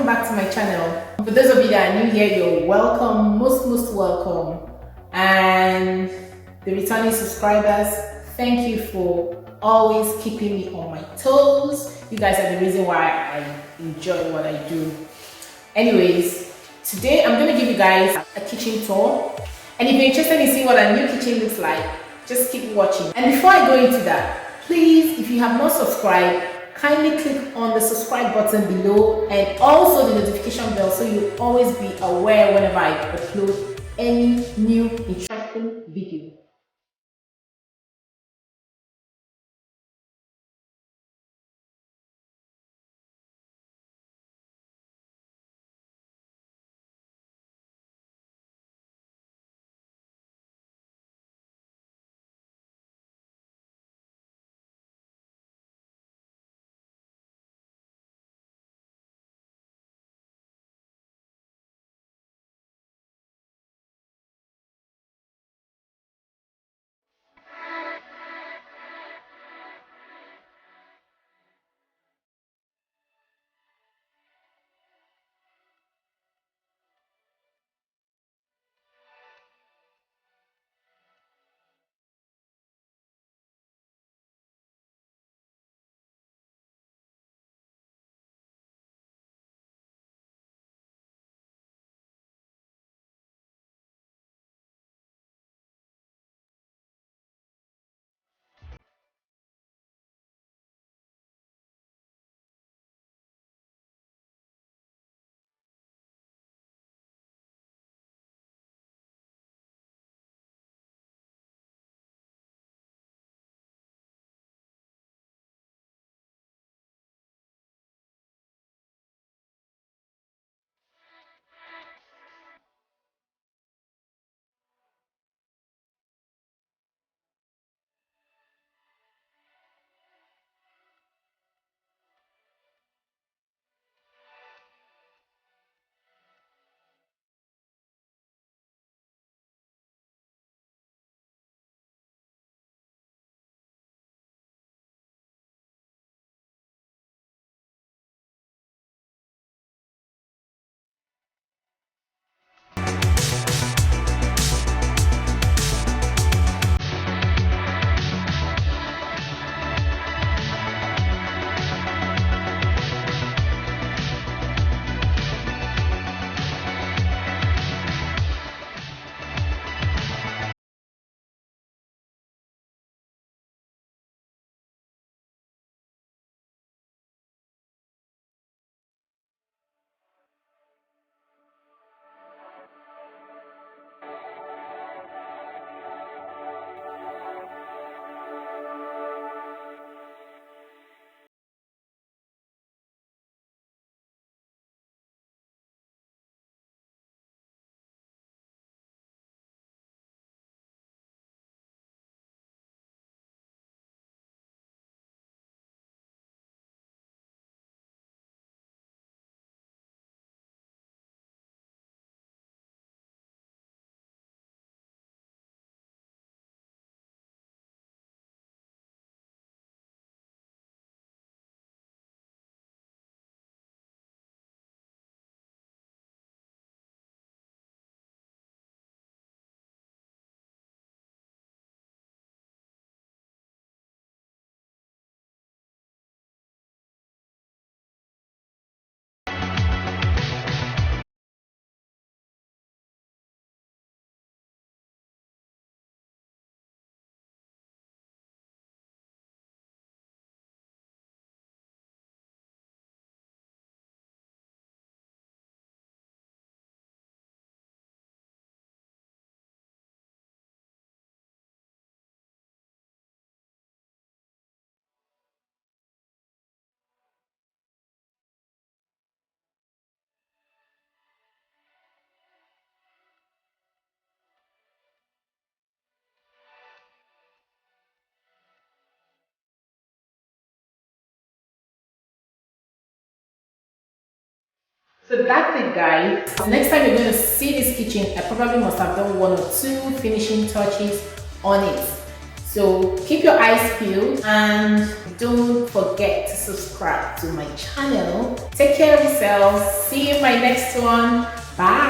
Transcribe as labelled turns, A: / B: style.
A: back to my channel. For those of you that are new here, you're welcome, most welcome. And the returning subscribers, thank you for always keeping me on my toes. You guys are the reason why I enjoy what I do. Anyways, today I'm going to give you guys a kitchen tour. And if you're interested in seeing what a new kitchen looks like, just keep watching. And before I go into that, please, if you have not subscribed, kindly click on the subscribe button below and also the notification bell so you'll always be aware whenever I upload any new interesting video. So that's it, guys. Next time you're going to see this kitchen, I probably must have done one or two finishing touches on it. So keep your eyes peeled and don't forget to subscribe to my channel. Take care of yourselves. See you in my next one. Bye.